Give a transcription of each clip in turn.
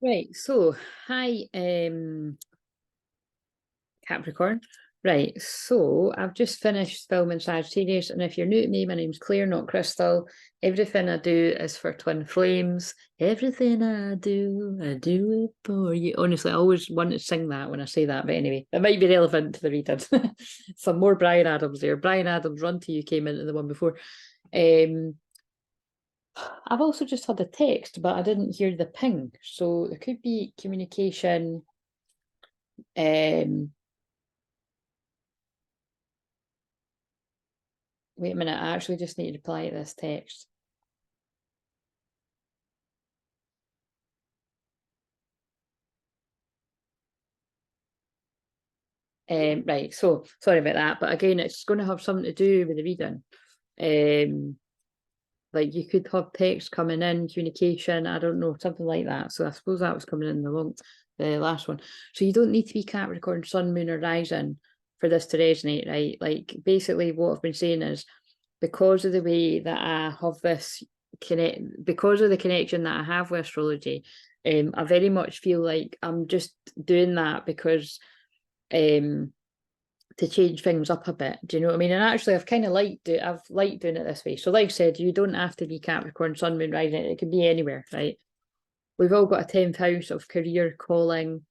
Right, so hi, Capricorn. Right, so I've just finished filming Sagittarius, and if you're new to me, my name's Claire, not Crystal. Everything I do is for twin flames. Everything I do it for you. Honestly, I always want to sing that when I say that, but anyway, it might be relevant to the reading. Some more Brian Adams there. Brian Adams, Run To You came into the one before. I've also just had a text, but I didn't hear the ping, so there could be communication. Wait a minute, I actually just need to reply to this text. Right, so sorry about that, but again, it's going to have something to do with the reading. Like you could have text coming in, communication, I don't know, something like that. So I suppose that was coming in the last one. So you don't need to be Capricorn, Sun, Moon, or Rising for this to resonate, right? Like basically what I've been saying is because of the way that I have this because of the connection that I have with astrology, I very much feel like I'm just doing that because to change things up a bit. Do you know what I mean? And actually, I've liked doing it this way. So, like I said, you don't have to be Capricorn, Sun, Moon, Rising. It can be anywhere, right? We've all got a 10th house of career, calling,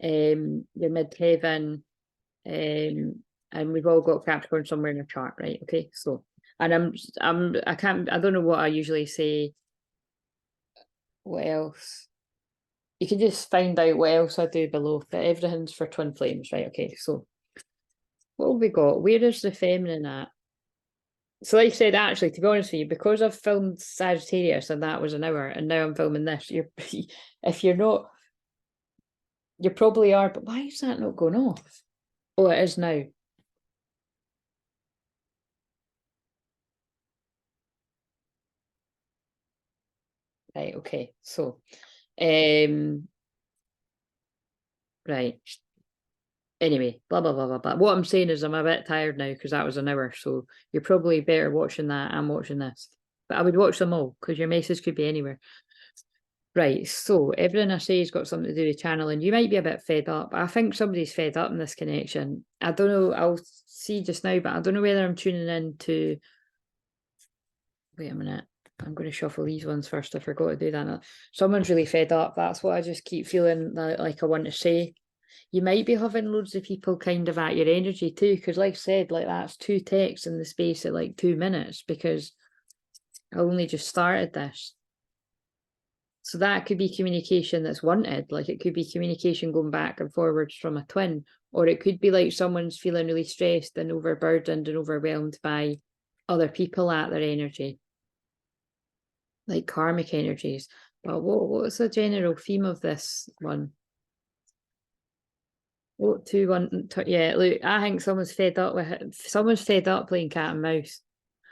your midheaven, and we've all got Capricorn somewhere in our chart, right? Okay, so, and I don't know what I usually say. What else? You can just find out what else I do below, but everything's for twin flames, right? Okay, so what have we got? Where is the feminine at? So like I said, actually, to be honest with you, because I've filmed Sagittarius and that was an hour, and now I'm filming this, if you're not, you probably are, but why is that not going off? Oh, it is now. Right, okay. So right. Anyway, blah blah blah blah blah. What I'm saying is I'm a bit tired now because that was an hour, so you're probably better watching that and watching this. But I would watch them all because your message could be anywhere. Right, so everything I say has got something to do with channeling. You might be a bit fed up. I think somebody's fed up in this connection. I don't know, I'll see just now, but I don't know whether I'm tuning in to. Wait a minute. I'm going to shuffle these ones first. I forgot to do that. Someone's really fed up. That's what I just keep feeling like I want to say. You might be having loads of people kind of at your energy too, because like I said, like that's 2 texts in the space of like 2 minutes because I only just started this. So that could be communication that's wanted. Like it could be communication going back and forwards from a twin, or it could be like someone's feeling really stressed and overburdened and overwhelmed by other people at their energy, like karmic energies. But what's the general theme of this one? What 2 1 yeah, look, I think someone's fed up with it. Someone's fed up playing cat and mouse.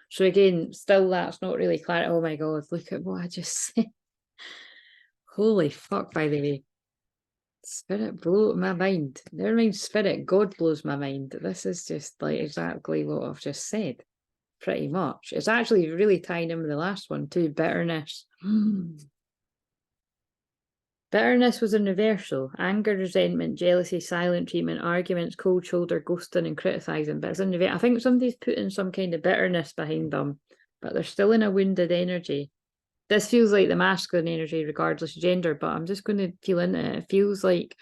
So again, still that's not really clear. Oh my god, look at what I just said. Holy fuck, by the way. Spirit blew my mind. Never mind spirit, God blows my mind. This is just like exactly what I've just said. Pretty much. It's actually really tying in with the last one too. Bitterness. Bitterness was in reversal. Anger, resentment, jealousy, silent treatment, arguments, cold shoulder, ghosting, and criticising. But it's in reversal. I think somebody's putting some kind of bitterness behind them, but they're still in a wounded energy. This feels like the masculine energy, regardless of gender, but I'm just going to feel into it. It feels like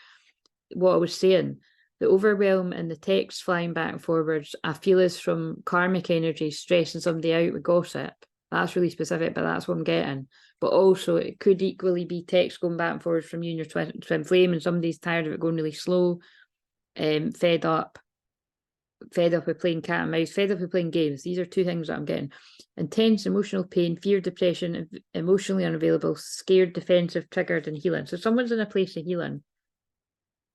what I was saying. The overwhelm and the text flying back and forwards, I feel is from karmic energy stressing somebody out with gossip. That's really specific, but that's what I'm getting. But also, it could equally be text going back and forwards from you and your twin flame, and somebody's tired of it going really slow, fed up with playing cat and mouse, fed up with playing games. These are 2 things that I'm getting. Intense emotional pain, fear, depression, emotionally unavailable, scared, defensive, triggered, and healing. So someone's in a place of healing.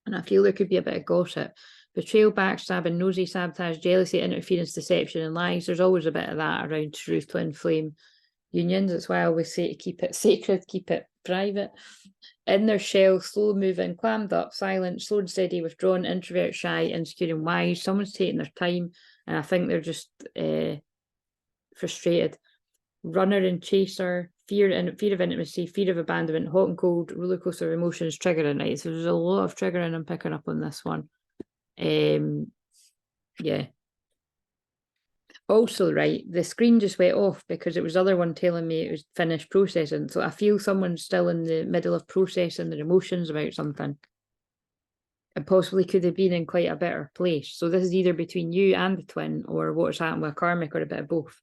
And I feel there could be a bit of gossip. Betrayal, backstabbing, nosy, sabotage, jealousy, interference, deception, and lies. There's always a bit of that around true twin flame unions. That's why I always say to keep it sacred, keep it private. In their shell, slow moving, clammed up, silent, slow and steady, withdrawn, introvert, shy, insecure, and wise. Someone's taking their time, and I think they're just frustrated. Runner and chaser, fear of intimacy, fear of abandonment, hot and cold, roller coaster of emotions, triggering, right? So there's a lot of triggering I'm picking up on this one. Yeah. Also, right, the screen just went off because it was the other one telling me it was finished processing. So I feel someone's still in the middle of processing their emotions about something. And possibly could have been in quite a better place. So this is either between you and the twin, or what's happened with a karmic, or a bit of both.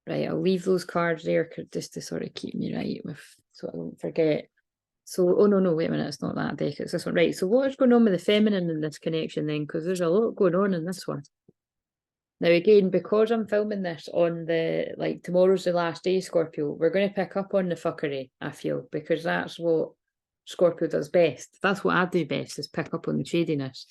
Right, I'll leave those cards there just to sort of keep me right with, so I don't forget. So, oh no, wait a minute, it's not that deck, it's this one. Right, so what is going on with the feminine in this connection then? Because there's a lot going on in this one. Now again, because I'm filming this on the, like, tomorrow's the last day, Scorpio, we're going to pick up on the fuckery, I feel, because that's what Scorpio does best. That's what I do best, is pick up on the shadiness.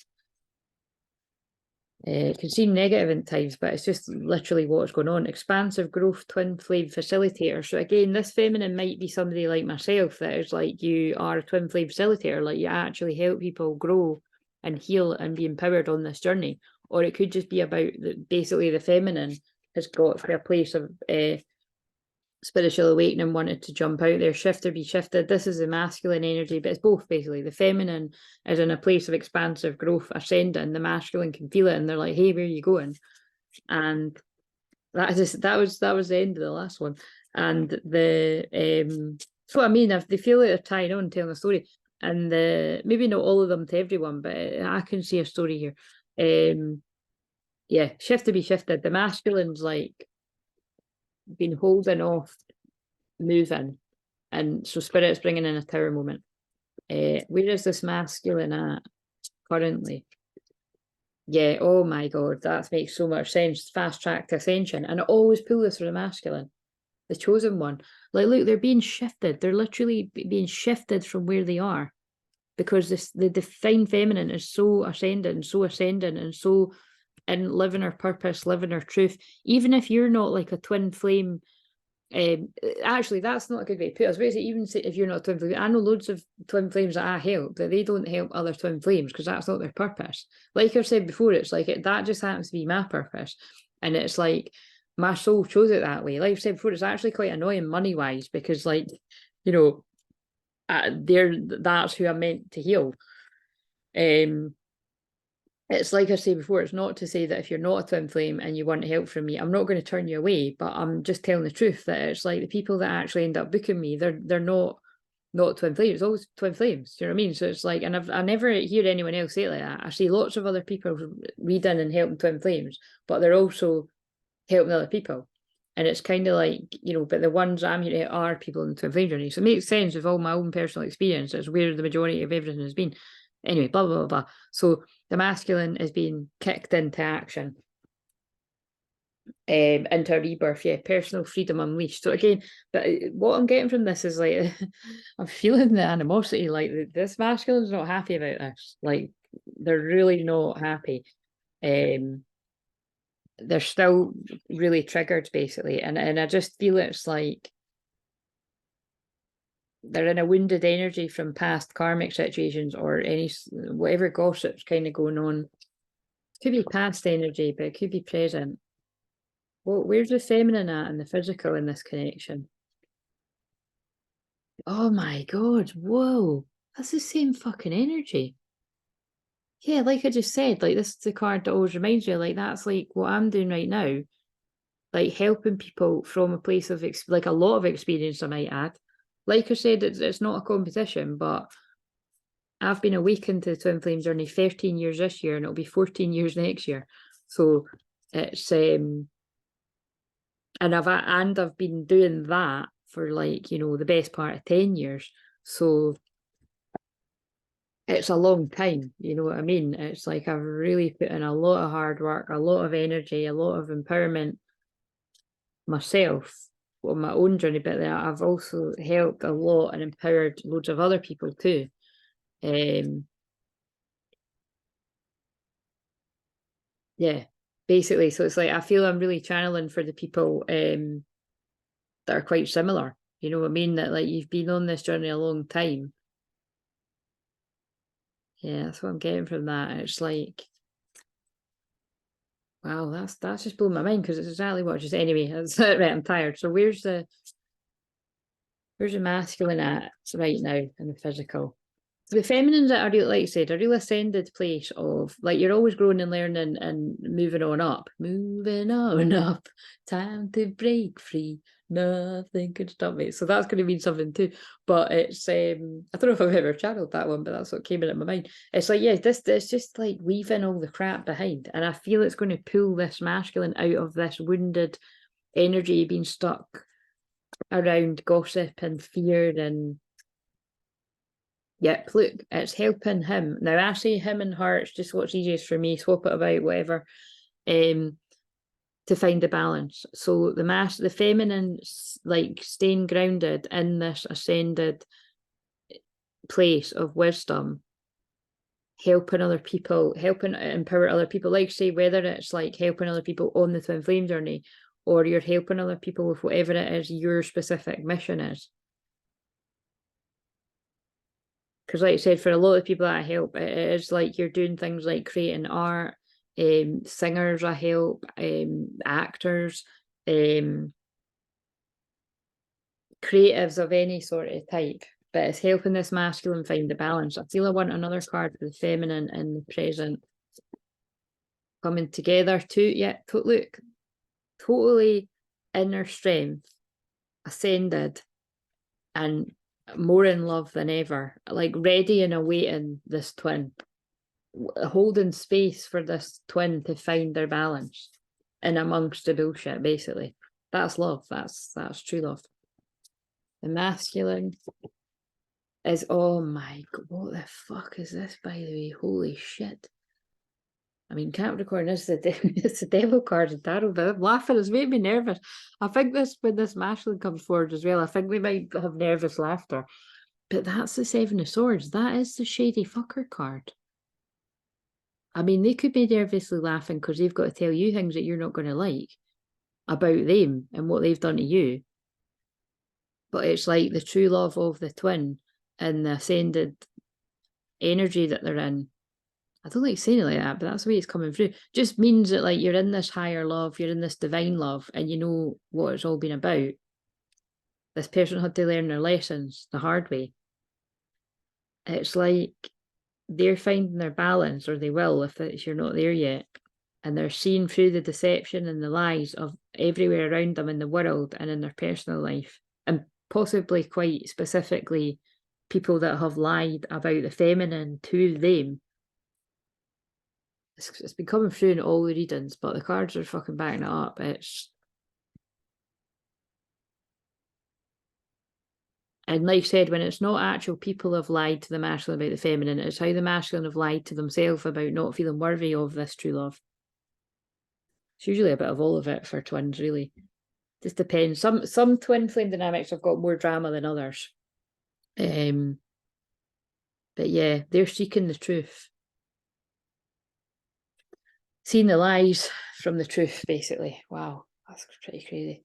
It can seem negative in times, but it's just literally what's going on. Expansive growth, twin flame facilitator. So again, this feminine might be somebody like myself that is like, you are a twin flame facilitator, like you actually help people grow and heal and be empowered on this journey. Or it could just be about basically the feminine has got to a place of spiritual awakening, wanted to jump out there, shift or be shifted. This is the masculine energy, but it's both basically. The feminine is in a place of expansive growth, ascending. The masculine can feel it, and they're like, "Hey, where are you going?" And that was the end of the last one. And the so I mean, if they feel like they're tying on, telling a story, and maybe not all of them to everyone, but I can see a story here. Yeah, shift to be shifted. The masculine's like been holding off moving, and so spirit's bringing in a tower moment. Where is this masculine at currently? Yeah, oh my god, that makes so much sense. Fast track to ascension, and I always pull this for the masculine, the chosen one. Like, look, they're being shifted. They're literally being shifted from where they are, because the divine feminine is so ascendant, and so in living her purpose, living her truth. Even if you're not like a twin flame, actually, that's not a good way to put it. I was about to say, even if you're not a twin flame, I know loads of twin flames that I help, that they don't help other twin flames because that's not their purpose. Like I've said before, it's like that just happens to be my purpose, and it's like my soul chose it that way. Like I've said before, it's actually quite annoying money wise, because, like, you know, that's who I'm meant to heal. It's like I say before, it's not to say that if you're not a twin flame and you want help from me, I'm not going to turn you away, but I'm just telling the truth, that it's like the people that actually end up booking me, they're not twin flames. It's always twin flames. Do you know what I mean? So it's like, and I never hear anyone else say it like that. I see lots of other people reading and helping twin flames, but they're also helping other people. And it's kind of like, you know, but the ones I'm here to are people in the twin flame journey. So it makes sense with all my own personal experiences where the majority of everything has been. Anyway, blah, blah, blah, blah. So the masculine is being kicked into action, into rebirth. Yeah, personal freedom unleashed. So again, but what I'm getting from this is like, I'm feeling the animosity. Like, this masculine's not happy about this. Like, they're really not happy. They're still really triggered, basically, and I just feel it's like they're in a wounded energy from past karmic situations, or any whatever gossip's kind of going on. Could be past energy, but it could be present. Well, where's the feminine at and the physical in this connection? Oh my god, whoa, that's the same fucking energy. Yeah, like I just said, like, this is the card that always reminds you, like, that's like what I'm doing right now, like helping people from a place of like a lot of experience, I might add. Like I said, it's not a competition, but I've been awakened to the twin flame journey 13 years this year, and it'll be 14 years next year. So it's and I've been doing that for, like, you know, the best part of 10 years. So it's a long time, you know what I mean? It's like I've really put in a lot of hard work, a lot of energy, a lot of empowerment myself on my own journey, but I've also helped a lot and empowered loads of other people too. Yeah, basically. So it's like I feel I'm really channeling for the people that are quite similar. You know what I mean? That, like, you've been on this journey a long time. Yeah, that's what I'm getting from that. It's like, Wow, that's just blown my mind, because it's exactly what I just, anyway, that's right, I'm tired. So where's the masculine at right now in the physical? The feminine's at a real, like you said, a real ascended place of, like, you're always growing and learning and moving on up. Moving on up. Time to break free. Nothing can stop me. So that's going to mean something too. But it's I don't know if I've ever channeled that one, but that's what came in my mind. It's like, yeah, it's just like weaving all the crap behind. And I feel it's going to pull this masculine out of this wounded energy being stuck around gossip and fear and, yep, look, it's helping him. Now I say him and her, it's just what's easiest for me, swap it about, whatever, to find the balance. So the feminine, like, staying grounded in this ascended place of wisdom, helping other people, helping empower other people, like, say, whether it's like helping other people on the twin flame journey, or you're helping other people with whatever it is your specific mission is. Because, like I said, for a lot of people that I help, it is like you're doing things like creating art, singers I help, actors, creatives of any sort of type. But it's helping this masculine find the balance. I feel I want another card for the feminine in the present. Coming together too. Yeah, look, totally inner strength, ascended, and more in love than ever, like ready and awaiting this twin, holding space for this twin to find their balance in amongst the bullshit, basically. That's love. That's true love. The masculine is, oh my god, what the fuck is this, by the way? Holy shit. I mean, Capricorn is it's the devil card in tarot, but I'm laughing, it's made me nervous. I think this, when this masculine comes forward as well, I think we might have nervous laughter. But that's the Seven of Swords. That is the shady fucker card. I mean, they could be nervously laughing because they've got to tell you things that you're not going to like about them and what they've done to you. But it's like the true love of the twin and the ascended energy that they're in. I don't like saying it like that, but that's the way it's coming through. Just means that, like, you're in this higher love, you're in this divine love, and you know what it's all been about. This person had to learn their lessons the hard way. It's like they're finding their balance, or they will if you're not there yet. And they're seeing through the deception and the lies of everywhere around them in the world and in their personal life. And possibly quite specifically people that have lied about the feminine to them. It's been coming through in all the readings, but the cards are fucking backing it up. And like I said, when it's not actual people have lied to the masculine about the feminine, it's how the masculine have lied to themselves about not feeling worthy of this true love. It's usually a bit of all of it for twins, really. Just depends. Some twin flame dynamics have got more drama than others. But yeah, they're seeking the truth. Seeing the lies from the truth, basically. Wow, that's pretty crazy.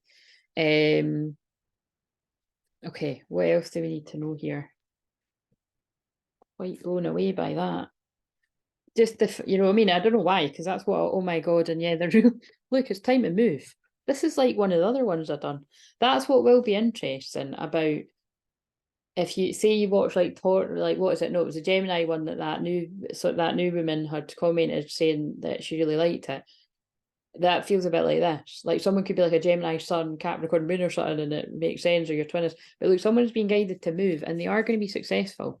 Okay, what else do we need to know here? Quite blown away by that. Just you know what I mean? I don't know why, because that's what, oh my god, and yeah, they're real. Look, it's time to move. This is like one of the other ones I've done. That's what will be interesting about, if you say you watch like what is it? No, it was a Gemini one that new woman had commented saying that she really liked it. That feels a bit like this. Like someone could be like a Gemini sun, Capricorn moon or something, and it makes sense, or your twin is. But look, someone's being guided to move, and they are going to be successful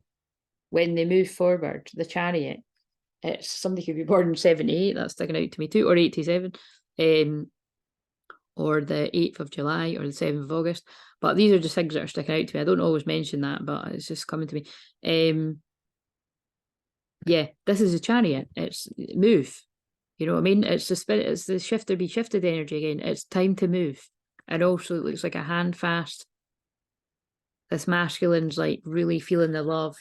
when they move forward. The Chariot. It's somebody could be born in 78. That's sticking out to me too, or 87, or the 8th of July, or the 7th of August. But these are just things that are sticking out to me. I don't always mention that, but it's just coming to me. Yeah, this is a Chariot. It's move. You know what I mean? It's the spirit. It's the shifted energy again. It's time to move. And also, it looks like a handfast. This masculine's like really feeling the love,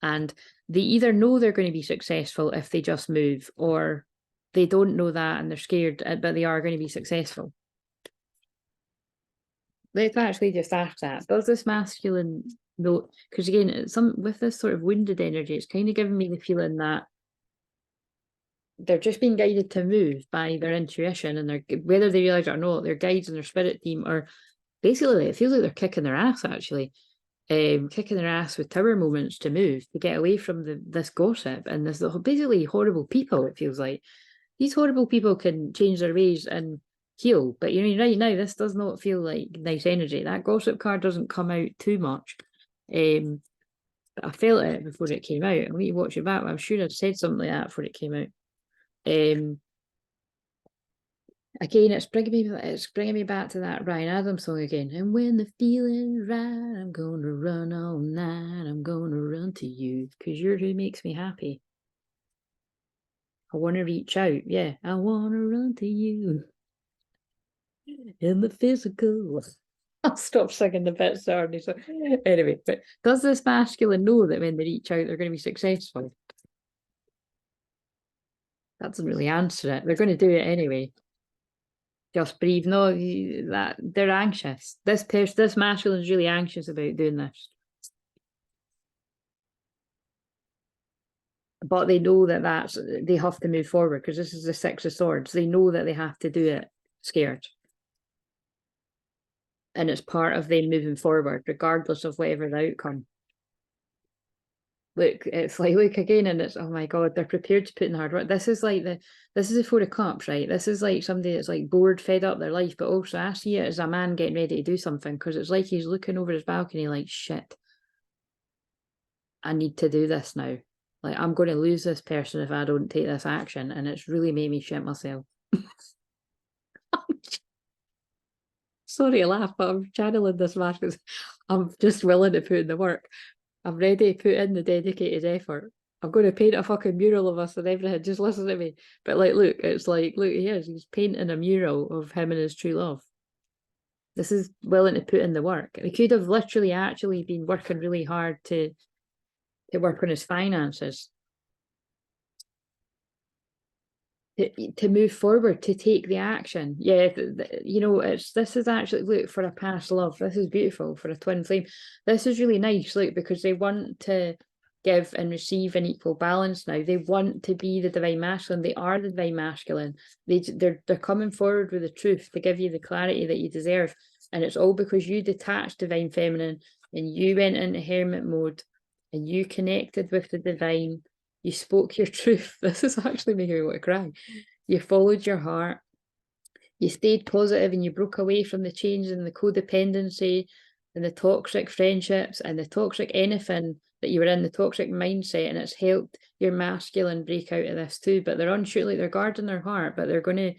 and they either know they're going to be successful if they just move, or they don't know that and they're scared, but they are going to be successful. Let's actually just ask that. Does this masculine know? Because again, with this sort of wounded energy, it's kind of giving me the feeling that they're just being guided to move by their intuition, and they're, whether they realize it or not, their guides and their spirit team are basically, it feels like they're kicking their ass actually. Kicking their ass with tower moments to move, to get away from this gossip and this basically horrible people. It feels like these horrible people can change their ways and heal, but you know, right now this does not feel like nice energy. That gossip card doesn't come out too much, but I felt it before it came out. I need to watch it back. I'm sure I've said something like that before it came out. Again, it's bringing me back to that Ryan Adams song again. And when the feeling's right, I'm going to run all night. I'm going to run to you because you're who makes me happy. I want to reach out. Yeah, I want to run to you in the physical. I'll stop singing the bit, sorry. So anyway, but does this masculine know that when they reach out, they're going to be successful? That doesn't really answer it. They're going to do it anyway. Just breathe. No, that they're anxious. This masculine is really anxious about doing this, but they know that they have to move forward because this is the Six of Swords. They know that they have to do it scared, and it's part of them moving forward, regardless of whatever the outcome. Look, it's like, look again, and it's, oh my God, they're prepared to put in hard work. This is the Four of Cups, right? This is like somebody that's like bored, fed up their life, but also I see it as a man getting ready to do something, because it's like he's looking over his balcony like, shit, I need to do this now. Like, I'm going to lose this person if I don't take this action, and it's really made me shit myself. Sorry, I laugh, but I'm channeling this match because I'm just willing to put in the work. I'm ready to put in the dedicated effort. I'm going to paint a fucking mural of us and everything. Just listen to me. But like, look, it's like, look, he's painting a mural of him and his true love. This is willing to put in the work. He could have literally actually been working really hard to work on his finances, to move forward, to take the action. Yeah, you know, this is actually, look, for a past love. This is beautiful for a twin flame. This is really nice, look, because they want to give and receive an equal balance now. They want to be the divine masculine. They are the divine masculine. They're coming forward with the truth to give you the clarity that you deserve. And it's all because you detached divine feminine and you went into hermit mode and you connected with the divine. You spoke your truth. This is actually making me want to cry. You followed your heart. You stayed positive and you broke away from the change and the codependency and the toxic friendships and the toxic anything that you were in, the toxic mindset, and it's helped your masculine break out of this too. But they're unsure, like they're guarding their heart, but they're gonna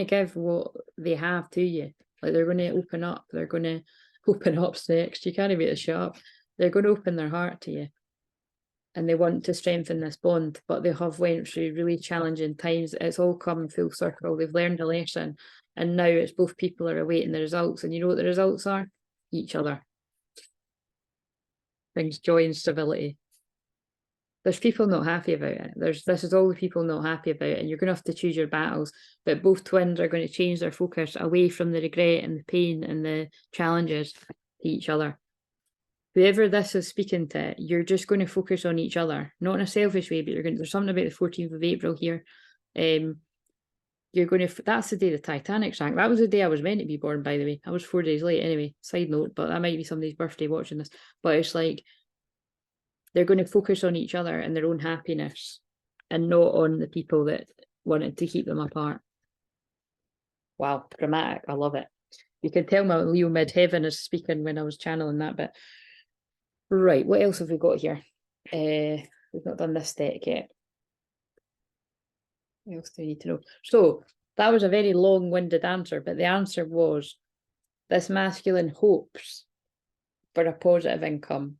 give what they have to you. Like they're gonna open up. They're gonna open up's next. You can't even get a shut up. They're gonna open their heart to you. And they want to strengthen this bond, but they have went through really challenging times. It's all come full circle. They've learned a lesson, and now it's both people are awaiting the results. And you know what the results are? Each other. Brings joy and stability. There's people not happy about it. This is all the people not happy about it, and you're going to have to choose your battles. But both twins are going to change their focus away from the regret and the pain and the challenges to each other. Whoever this is speaking to, you're just going to focus on each other, not in a selfish way, but there's something about the 14th of April here. You're going to, that's the day the Titanic sank. That was the day I was meant to be born, by the way. I was 4 days late anyway, side note, but that might be somebody's birthday watching this. But it's like, they're going to focus on each other and their own happiness and not on the people that wanted to keep them apart. Wow, dramatic. I love it. You can tell my Leo midheaven is speaking when I was channeling that bit. Right, what else have we got here? We've not done this deck yet. What else do we need to know? So that was a very long-winded answer, but the answer was this masculine hopes for a positive income.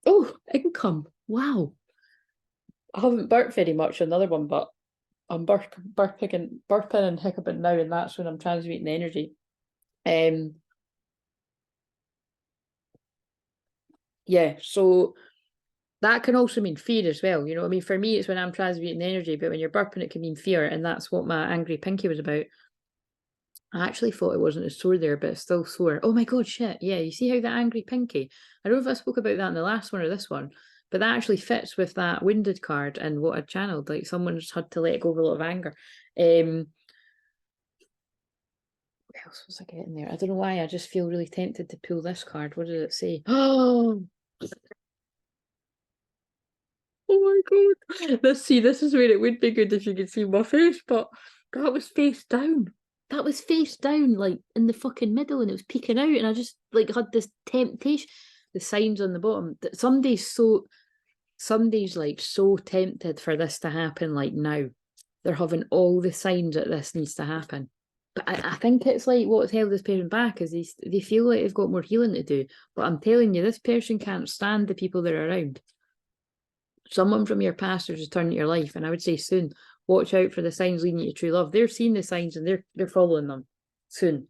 Oh, income. Wow. I haven't burped very much on the other one, but I'm burping and hiccuping now, and that's when I'm transmuting energy. Yeah, so that can also mean fear as well. You know, I mean, for me, it's when I'm transmuting energy, but when you're burping, it can mean fear. And that's what my angry pinky was about. I actually thought it wasn't as sore there, but it's still sore. Oh my God, shit. Yeah, you see how that angry pinky? I don't know if I spoke about that in the last one or this one, But that actually fits with that wounded card and what I channeled. Like someone's had to let go of a lot of anger. What else was I getting there? I don't know why. I just feel really tempted to pull this card. What did it say? Oh, oh my god. This is where it would be good if you could see my face, but that was face down. That was face down, like in the fucking middle, and it was peeking out, and I just like had this temptation. The signs on the bottom. Somebody's like so tempted for this to happen, like now. They're having all the signs that this needs to happen. But I think it's like what's held this person back is they feel like they've got more healing to do. But I'm telling you, this person can't stand the people that are around. Someone from your past has returned to your life, and I would say soon. Watch out for the signs leading you to true love. They're seeing the signs and they're following them soon,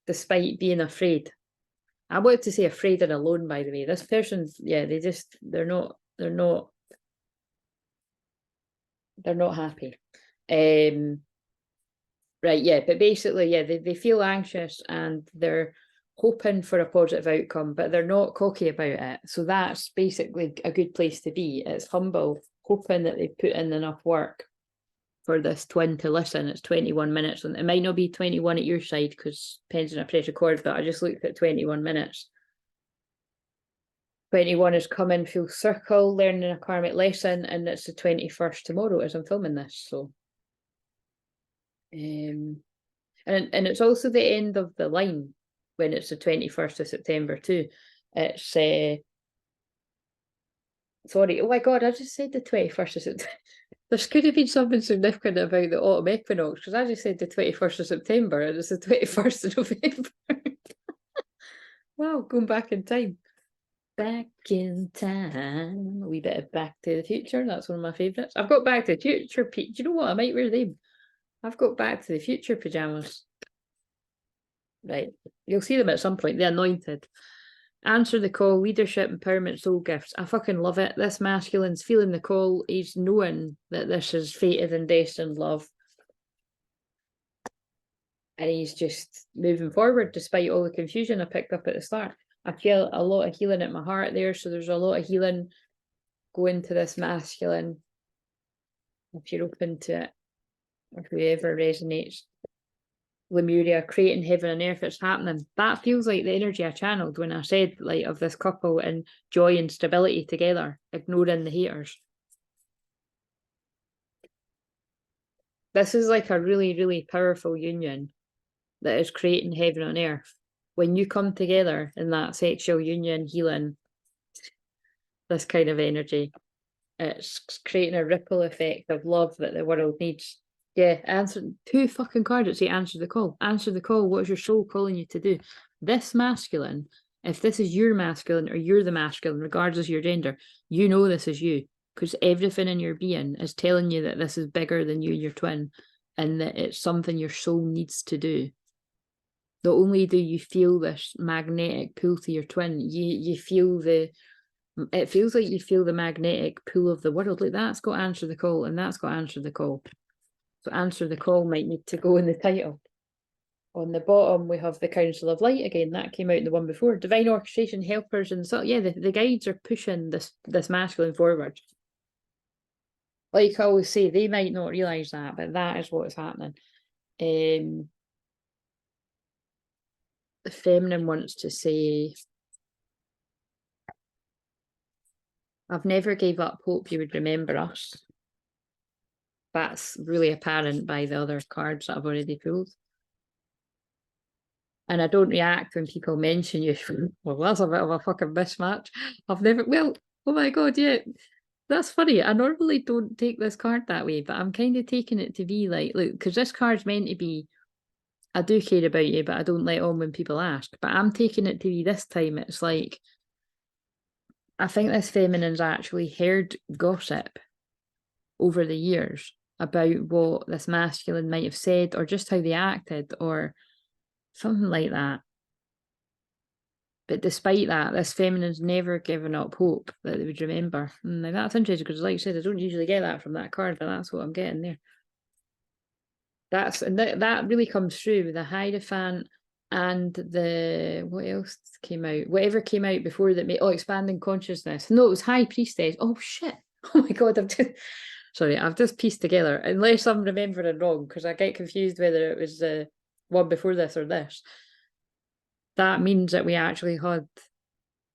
despite being afraid. I wanted to say afraid and alone, by the way. This person's, yeah, they're not happy. Right, yeah, but basically, yeah, they feel anxious and they're hoping for a positive outcome, but they're not cocky about it. So that's basically a good place to be. It's humble, hoping that they put in enough work for this twin to listen. It's 21 minutes, and it might not be 21 at your side because depends on a press record, but I just looked at 21 minutes. 21 is coming full circle, learning a karmic lesson, and it's the 21st tomorrow as I'm filming this. So, and it's also the end of the line when it's the 21st of September too. It's sorry, oh my god, I just said the 21st of September. There could have been something significant about the autumn equinox because I just said the 21st of September and it's the 21st of November. Wow, going back in time. Back in time. A wee bit of Back to the Future. That's one of my favourites. I've got Back to the Future. Do you know what? I might wear them. I've got Back to the Future pyjamas. Right. You'll see them at some point. The Anointed. Answer the call, leadership, empowerment, soul gifts. I fucking love it. This masculine's feeling the call. He's knowing that this is fated and destined love. And he's just moving forward despite all the confusion I picked up at the start. I feel a lot of healing at my heart there. So there's a lot of healing going to this masculine. If you're open to it, or whoever resonates. Lemuria, creating heaven and earth, it's happening. That feels like the energy I channeled when I said like of this couple and joy and stability together, ignoring the haters. This is like a really, really powerful union that is creating heaven on earth. When you come together in that sexual union, healing, this kind of energy, it's creating a ripple effect of love that the world needs. Yeah, answer 2 fucking cards that say answer the call. Answer the call. What is your soul calling you to do? This masculine, if this is your masculine or you're the masculine, regardless of your gender, you know this is you. Because everything in your being is telling you that this is bigger than you, your twin, and that it's something your soul needs to do. Not only do you feel this magnetic pull to your twin, you feel it feels like you feel the magnetic pull of the world. Like that's got to answer the call and that's got to answer the call. So answer the call might need to go in the title. On the bottom, we have the Council of Light again. That came out in the one before. Divine orchestration, helpers, and so yeah, the guides are pushing this masculine forward. Like I always say, they might not realise that, but that is what is happening. The feminine wants to say, I've never gave up hope you would remember us. That's really apparent by the other cards that I've already pulled. And I don't react when people mention you. Well, that's a bit of a fucking mismatch. I've never, well, oh my god, yeah. That's funny. I normally don't take this card that way, but I'm kind of taking it to be like, look, because this card's meant to be, I do care about you, but I don't let on when people ask. But I'm taking it to be this time, it's like, I think this feminine's actually heard gossip over the years about what this masculine might have said or just how they acted or something like that. But despite that, this feminine's never given up hope that they would remember. And that's interesting because, like I said, I don't usually get that from that card, but that's what I'm getting there. That really comes through with the Hierophant, And what else came out? Whatever came out before that made, expanding consciousness. No, it was High Priestess. Oh shit. Oh my god, I've just pieced together, unless I'm remembering wrong, because I get confused whether it was the one before this or this. That means that we actually had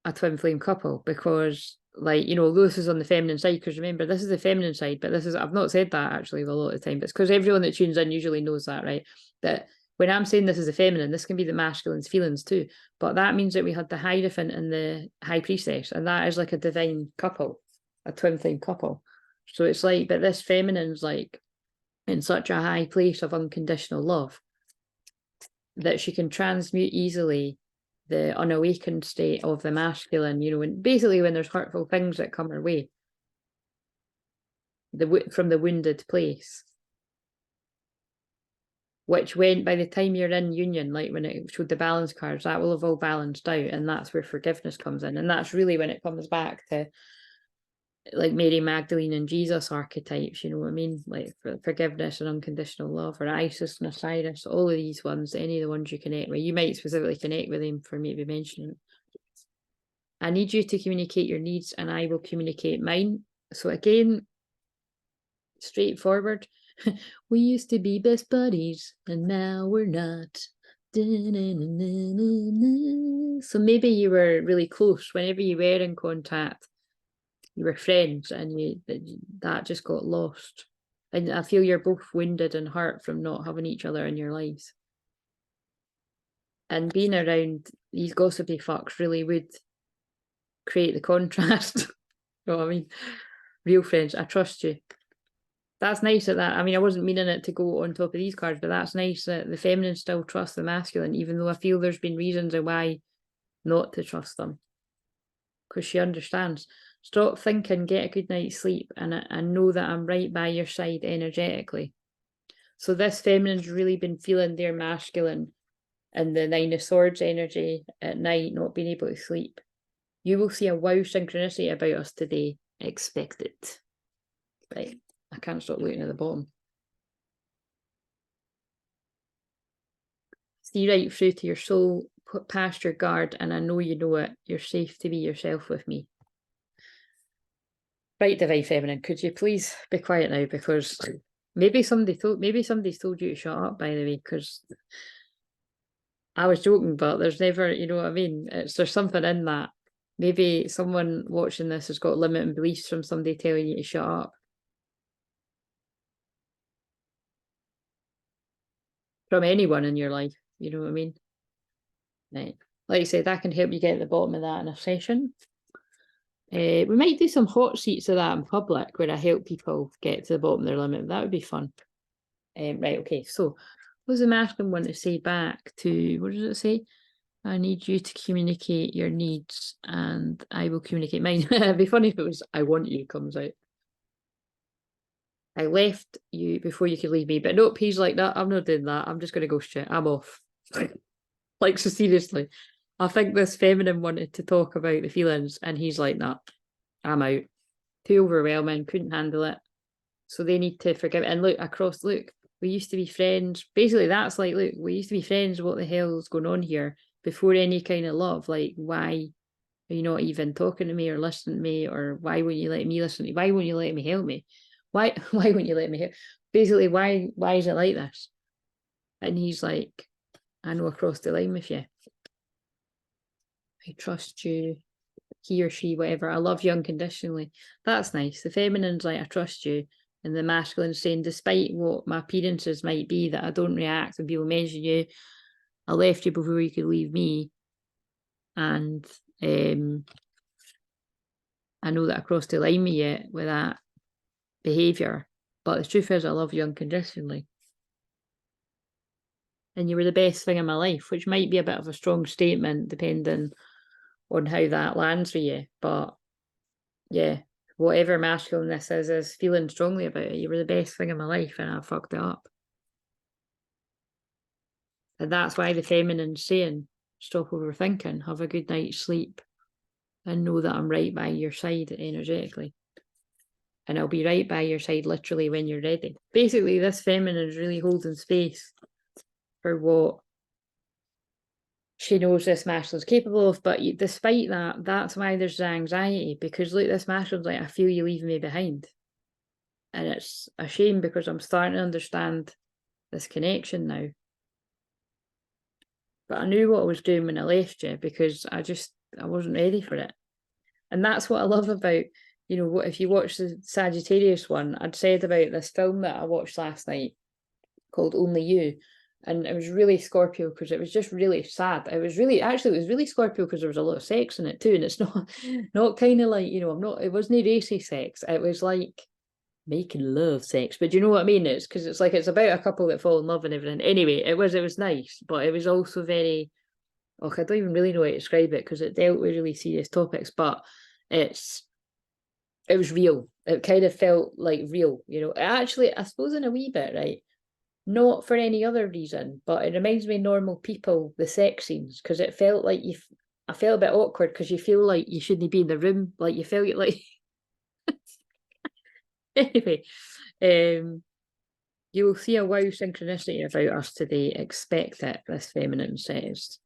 a twin flame couple, because, like, you know, this is on the feminine side, because remember, this is the feminine side, but this is, I've not said that actually a lot of the time, but it's because everyone that tunes in usually knows that, right? That when I'm saying this is the feminine, this can be the masculine's feelings too. But that means that we had the Hierophant and the High Priestess, and that is like a divine couple, a twin flame couple. So it's like, but this feminine's like in such a high place of unconditional love that she can transmute easily the unawakened state of the masculine, you know, and basically when there's hurtful things that come her way, from the wounded place, which went, by the time you're in union, like when it showed the balance cards, that will have all balanced out, and that's where forgiveness comes in. And that's really when it comes back to like Mary Magdalene and Jesus archetypes, you know what I mean? Like forgiveness and unconditional love, or Isis and Osiris, all of these ones, any of the ones you connect with, you might specifically connect with them for me to be mentioning. I need you to communicate your needs and I will communicate mine. So again, straightforward. We used to be best buddies and now we're not. So maybe you were really close whenever you were in contact. You were friends, and that just got lost. And I feel you're both wounded and hurt from not having each other in your lives. And being around these gossipy fucks really would create the contrast. You know what I mean? Real friends, I trust you. That's nice that I mean, I wasn't meaning it to go on top of these cards, but that's nice that the feminine still trusts the masculine, even though I feel there's been reasons why not to trust them. Because she understands. Stop thinking, get a good night's sleep, and know that I'm right by your side energetically. So this feminine's really been feeling their masculine and the Nine of Swords energy at night, not being able to sleep. You will see a wow synchronicity about us today. Expect it. Right. I can't stop looking at the bottom. See right through to your soul, put past your guard, and I know you know it. You're safe to be yourself with me. Right, Divine Feminine, could you please be quiet now? Because maybe somebody's told you to shut up, by the way, because I was joking, but there's never, you know what I mean? There's something in that. Maybe someone watching this has got limiting beliefs from somebody telling you to shut up. From anyone in your life, you know what I mean? Right. Like I said, that can help you get at the bottom of that in a session. We might do some hot seats of that in public where I help people get to the bottom of their limit. That would be fun. Right, okay, so what does the masculine want to say back to, what does it say? I need you to communicate your needs and I will communicate mine. It'd be funny if it was I want you comes out. I left you before you could leave me, but nope, he's like, that. I'm not doing that. I'm just going to go shit. I'm off. Like, so seriously, I think this feminine wanted to talk about the feelings and he's like, nah, I'm out. Too overwhelming, couldn't handle it. So they need to forgive it. And look, we used to be friends. Basically, that's like, look, we used to be friends. What the hell is going on here? Before any kind of love, like, why are you not even talking to me or listening to me? Or why won't you let me listen to you? Why won't you let me help me? Why won't you let me help? Basically, why is it like this? And he's like, I know I crossed the line with you. I trust you, he or she, whatever. I love you unconditionally. That's nice. The feminine's like, I trust you. And the masculine's saying, despite what my appearances might be, that I don't react when people mention you, I left you before you could leave me. And I know that I crossed the line with you with that behaviour. But the truth is, I love you unconditionally. And you were the best thing in my life, which might be a bit of a strong statement, depending on how that lands for you. But yeah, whatever masculine this is feeling strongly about it. You were the best thing in my life and I fucked it up. And that's why the feminine's saying, stop overthinking, have a good night's sleep, and know that I'm right by your side energetically. And I'll be right by your side literally when you're ready. Basically, this feminine is really holding space for what she knows this masculine's capable of, but despite that, that's why there's the anxiety, because look, this masculine's like, I feel you leaving me behind. And it's a shame because I'm starting to understand this connection now. But I knew what I was doing when I left you, because I wasn't ready for it. And that's what I love about, you know, what if you watch the Sagittarius one, I'd said about this film that I watched last night called Only You. And it was really Scorpio because it was just really sad. It was really Scorpio because there was a lot of sex in it too. And it's not kind of like, you know, it wasn't racy sex. It was like making love sex. But do you know what I mean? It's because it's about a couple that fall in love and everything. Anyway, it was nice, but it was also very, I don't even really know how to describe it because it dealt with really serious topics, but it was real. It kind of felt like real, you know. Actually, I suppose in a wee bit, right? Not for any other reason, but it reminds me of Normal People, the sex scenes, because it felt like I felt a bit awkward because you feel like you shouldn't be in the room, like you felt like. Anyway, you will see a wow synchronicity about us today. Expect it, this feminine says.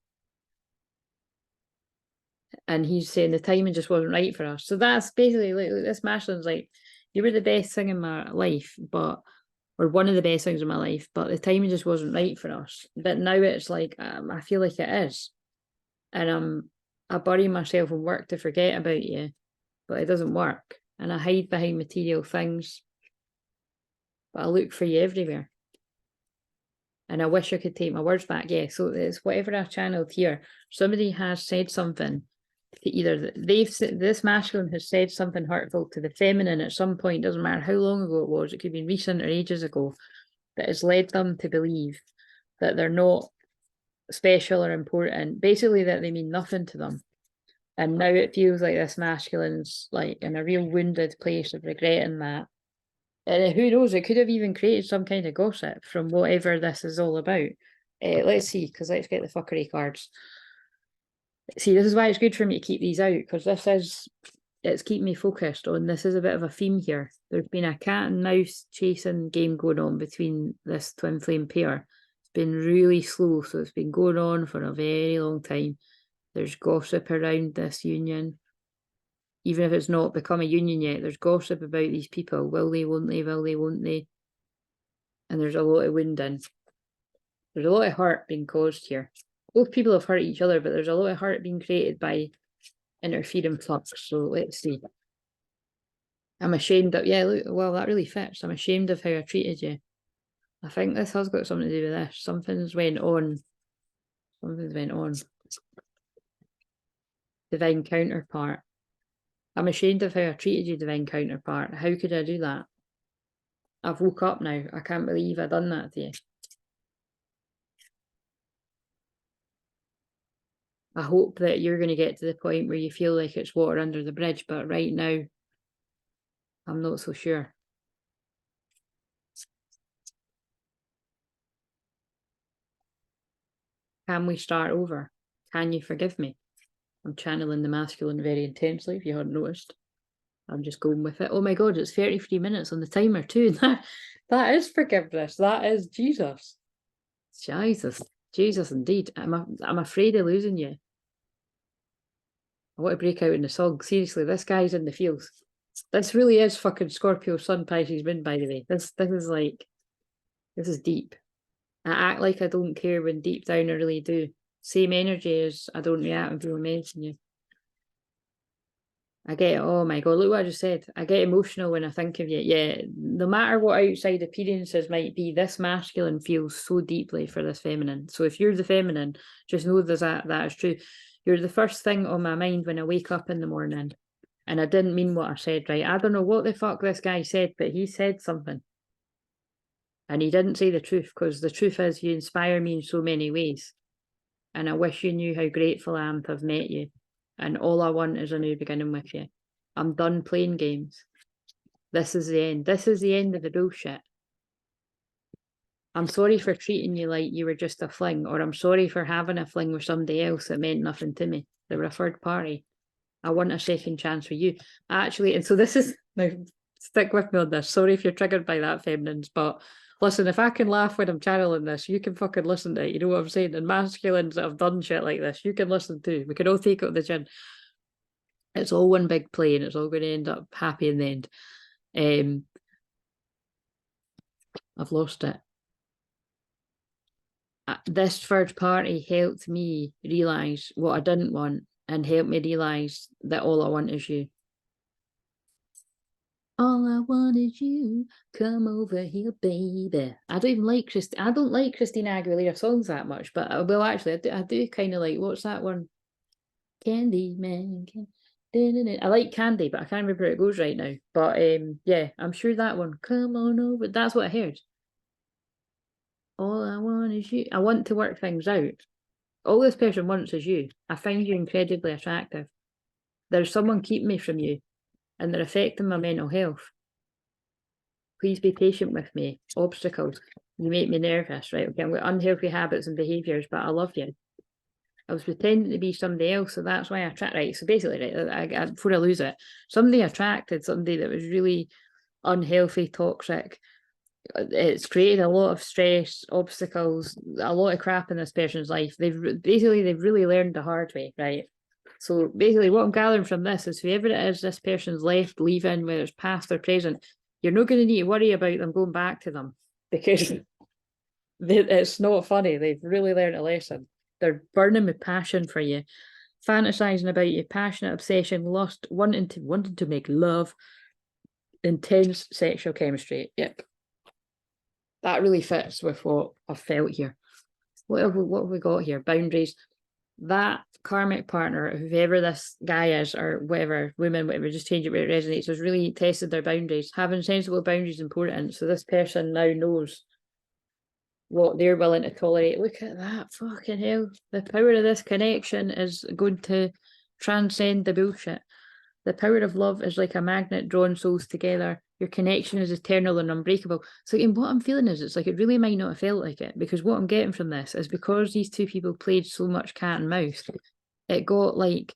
And he's saying the timing just wasn't right for us. So that's basically like this masculine's like, you were the best thing in my life, or one of the best things in my life, but the timing just wasn't right for us. But now it's like, I feel like it is. And I bury myself in work to forget about you, but it doesn't work. And I hide behind material things, but I look for you everywhere. And I wish I could take my words back. Yeah, so it's whatever I channeled here. Somebody has said something to either this masculine has said something hurtful to the feminine at some point, doesn't matter how long ago it was, it could be recent or ages ago, that has led them to believe that they're not special or important, basically that they mean nothing to them. And now it feels like this masculine's like in a real wounded place of regretting that. And who knows, it could have even created some kind of gossip from whatever this is all about. Let's see, because let's get the fuckery cards. See, this is why it's good for me to keep these out, because it's keeping me focused on, this is a bit of a theme here. There's been a cat and mouse chasing game going on between this twin flame pair. It's been really slow, so it's been going on for a very long time. There's gossip around this union. Even if it's not become a union yet, there's gossip about these people. Will they, won't they, will they, won't they? And there's a lot of wounding. There's a lot of hurt being caused here. Both people have hurt each other, but there's a lot of hurt being created by interfering flux. So let's see. I'm ashamed of, yeah, look, well, that really fits. I'm ashamed of how I treated you. I think this has got something to do with this. Something's went on. Something's went on. Divine counterpart. I'm ashamed of how I treated you, divine counterpart. How could I do that? I've woke up now. I can't believe I've done that to you. I hope that you're going to get to the point where you feel like it's water under the bridge, but right now, I'm not so sure. Can we start over? Can you forgive me? I'm channeling the masculine very intensely, if you hadn't noticed. I'm just going with it. Oh my God, it's 33 minutes on the timer too. That is forgiveness. That is Jesus. Jesus indeed. I'm afraid of losing you. I want to break out in the song. Seriously, this guy's in the fields. This really is fucking Scorpio, Sun, Pisces, Moon, by the way. This is deep. I act like I don't care when deep down I really do. Same energy as I don't react when people mention you. I get, oh my God, look what I just said. I get emotional when I think of you. Yeah, no matter what outside appearances might be, this masculine feels so deeply for this feminine. So if you're the feminine, just know that is true. You're the first thing on my mind when I wake up in the morning. And I didn't mean what I said, right? I don't know what the fuck this guy said, but he said something. And he didn't say the truth, because the truth is you inspire me in so many ways. And I wish you knew how grateful I am to have met you. And all I want is a new beginning with you. I'm done playing games. This is the end. This is the end of the bullshit. I'm sorry for treating you like you were just a fling, or I'm sorry for having a fling with somebody else that meant nothing to me. They were a third party. I want a second chance for you. Actually, and so this is, now stick with me on this. Sorry if you're triggered by that, feminines, but Listen, if I can laugh when I'm channeling this, you can fucking listen to it. You know what I'm saying? And masculines that have done shit like this, you can listen too. We can all take it on the chin. It's all one big play, and it's all going to end up happy in the end. I've lost it. This third party helped me realise what I didn't want and helped me realise that all I want is you. All I want is you. Come over here, baby. I don't like Christina Aguilera songs that much, but well, actually, I do kind of like, what's that one? Candy Man. I like Candy, but I can't remember how it goes right now. But yeah, I'm sure that one. Come on over. That's what I heard. All I want is you. I want to work things out. All this person wants is you. I find you incredibly attractive. There's someone keeping me from you, and they're affecting my mental health. Please be patient with me. Obstacles. You make me nervous, right? Okay, I've got unhealthy habits and behaviours, but I love you. I was pretending to be somebody else, so that's why I attract. Right, so basically, right, before I lose it, somebody attracted somebody that was really unhealthy, toxic. It's created a lot of stress, obstacles, a lot of crap in this person's life. They've really learned the hard way, right? So basically, what I'm gathering from this is whoever it is this person's left, leaving, whether it's past or present, you're not going to need to worry about them going back to them because it's not funny. They've really learned a lesson. They're burning with passion for you, fantasizing about you, passionate obsession, lust, wanting to make love, intense sexual chemistry. Yep. That really fits with what I've felt here. What have we got here? Boundaries. That karmic partner, whoever this guy is, or whatever, women, whatever, just change it where it resonates, has really tested their boundaries. Having sensible boundaries is important. So this person now knows what they're willing to tolerate. Look at that, fucking hell. The power of this connection is going to transcend the bullshit. The power of love is like a magnet drawing souls together. Your connection is eternal and unbreakable. So what I'm feeling is, it's like, it really might not have felt like it, because what I'm getting from this is because these two people played so much cat and mouse, it got like,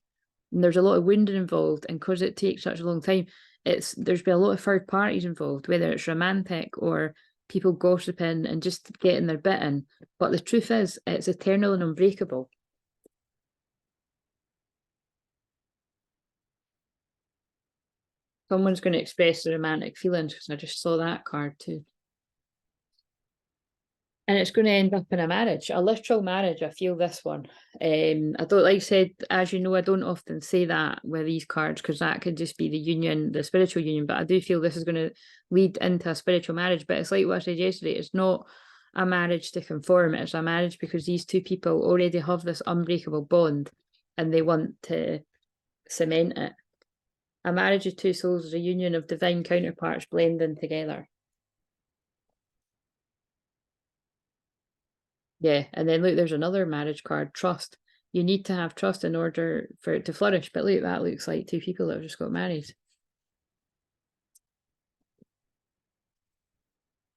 there's a lot of wounding involved, and because it takes such a long time, there's been a lot of third parties involved, whether it's romantic or people gossiping and just getting their bit in. But the truth is, it's eternal and unbreakable. Someone's going to express their romantic feelings, because I just saw that card too. And it's going to end up in a marriage, a literal marriage. I feel this one. I don't, like I said, as you know, I don't often say that with these cards, because that could just be the union, the spiritual union. But I do feel this is going to lead into a spiritual marriage. But it's like what I said yesterday, it's not a marriage to conform. It's a marriage because these two people already have this unbreakable bond and they want to cement it. A marriage of two souls is a union of divine counterparts blending together. Yeah, and then look, there's another marriage card, trust. You need to have trust in order for it to flourish. But look, that looks like two people that have just got married.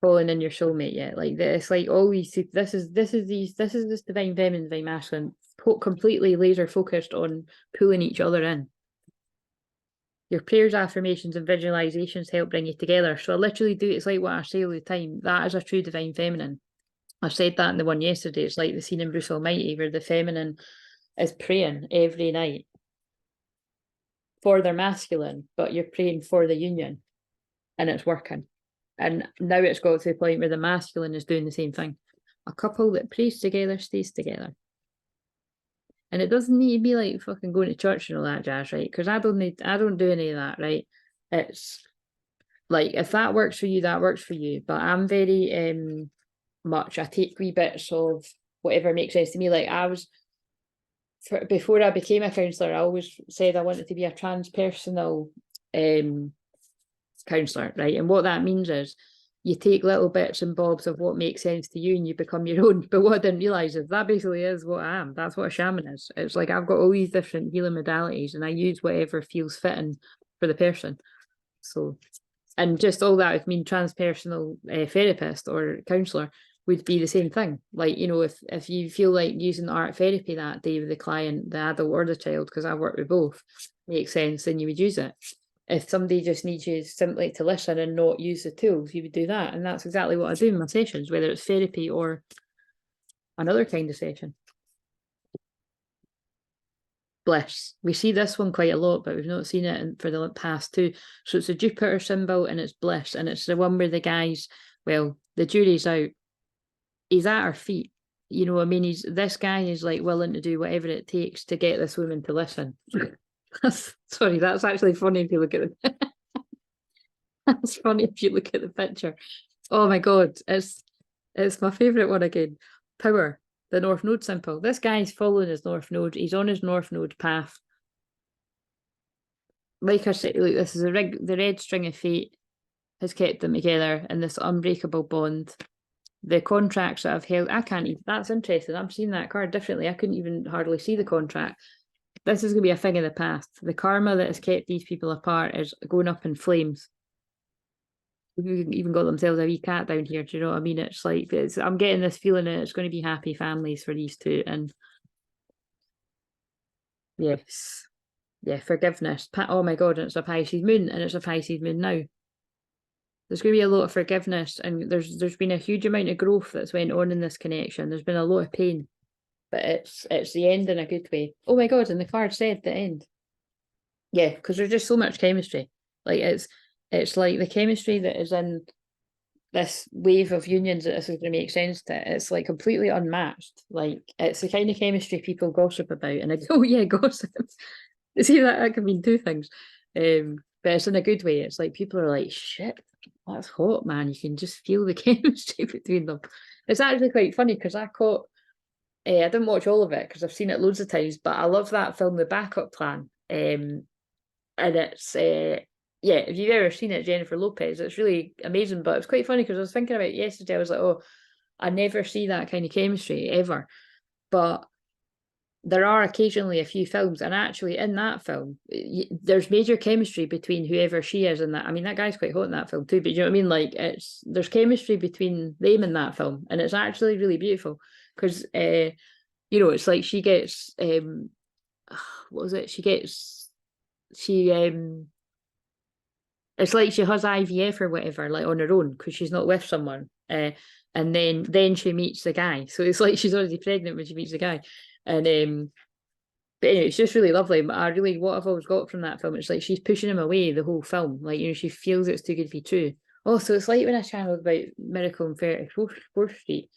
Falling in your soulmate, yeah. Like it's like all these. This is this divine feminine, divine masculine, completely laser focused on pulling each other in. Your prayers, affirmations, and visualizations help bring you together. So I literally do. It's like what I say all the time. That is a true divine feminine. I said that in the one yesterday. It's like the scene in Bruce Almighty where the feminine is praying every night for their masculine, but you're praying for the union, and it's working. And now it's got to the point where the masculine is doing the same thing. A couple that prays together stays together. And it doesn't need to be like fucking going to church and all that jazz, right? Because I don't do any of that, right? It's like, if that works for you, that works for you. But I'm very much, I take wee bits of whatever makes sense to me. Like before I became a counsellor, I always said I wanted to be a transpersonal counsellor, right? And what that means is you take little bits and bobs of what makes sense to you and you become your own. But what I didn't realise is that basically is what I am. That's what a shaman is. It's like I've got all these different healing modalities and I use whatever feels fitting for the person. So, and just all that, if I mean transpersonal therapist or counsellor would be the same thing. Like, you know, if you feel like using art therapy that day with the client, the adult or the child, because I work with both, makes sense, then you would use it. if somebody just needs you simply to listen and not use the tools, you would do that. And that's exactly what I do in my sessions, whether it's therapy or another kind of session. Bliss. We see this one quite a lot, but we've not seen it for the past two. So it's a Jupiter symbol and it's bliss. And it's the one where the guy's, well, the jury's out. He's at her feet. You know what I mean? This guy is like willing to do whatever it takes to get this woman to listen. Sorry, that's actually funny if you look at it. That's funny if you look at the picture. Oh my God, it's my favourite one again. Power. The North Node symbol. This guy's following his North Node. He's on his North Node path. Like I said, look, this is the red string of fate has kept them together in this unbreakable bond. The contracts that I've held, I can't even, that's interesting. I'm seeing that card differently. I couldn't even hardly see the contract. This is going to be a thing of the past. The karma that has kept these people apart is going up in flames. Even got themselves a wee cat down here. Do you know what I mean? It's like I'm getting this feeling that it's going to be happy families for these two. And yes, yeah, forgiveness. Oh my God, and it's a Pisces moon, and it's a Pisces moon now. There's going to be a lot of forgiveness, and there's been a huge amount of growth that's went on in this connection. There's been a lot of pain, but it's the end in a good way. Oh my God, and the card said the end. Yeah, because there's just so much chemistry. Like it's like the chemistry that is in this wave of unions that this is going to make sense to. It's like completely unmatched. Like it's the kind of chemistry people gossip about, and I go, oh yeah, gossip. See, that can mean two things. But it's in a good way. It's like people are like, shit, that's hot, man. You can just feel the chemistry between them. It's actually quite funny because I didn't watch all of it because I've seen it loads of times, but I love that film, The Backup Plan. And it's yeah, if you've ever seen it, Jennifer Lopez, it's really amazing. But it's quite funny because I was thinking about it yesterday. I was like, oh, I never see that kind of chemistry ever. But there are occasionally a few films, and actually in that film, there's major chemistry between whoever she is in that. I mean, that guy's quite hot in that film too, but you know what I mean? Like there's chemistry between them in that film, and it's actually really beautiful because you know, it's like she gets what was it? It's like she has IVF or whatever, like on her own, because she's not with someone. And then she meets the guy. So it's like she's already pregnant when she meets the guy. And but anyway, it's just really lovely. What I've always got from that film, it's like she's pushing him away the whole film. Like, you know, she feels it's too good to be true. Oh, so it's like when I channeled about Miracle on 34th Street.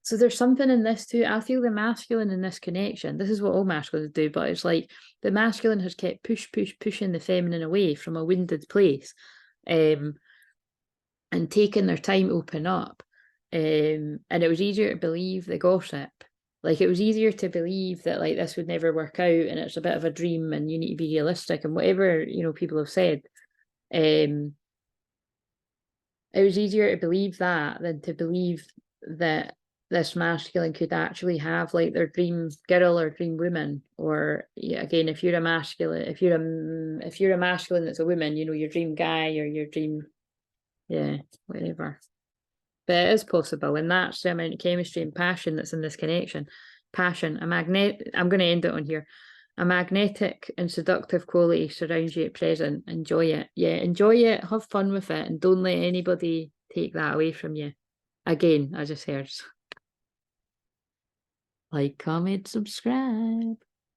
So there's something in this too. I feel the masculine in this connection. This is what all masculines do, but it's like the masculine has kept pushing the feminine away from a wounded place, and taking their time to open up. And it was easier to believe the gossip. Like it was easier to believe that like this would never work out and it's a bit of a dream and you need to be realistic and whatever, you know, people have said. It was easier to believe that than to believe that this masculine could actually have like their dream girl or dream woman. Or yeah, again, if you're a masculine that's a woman, you know, your dream guy or your dream, yeah, whatever. But it is possible, and that's the amount of chemistry and passion that's in this connection. Passion, I'm going to end it on here. A magnetic and seductive quality surrounds you at present. Enjoy it. Yeah, enjoy it, have fun with it, and don't let anybody take that away from you. Again, I just heard. Like, comment, subscribe.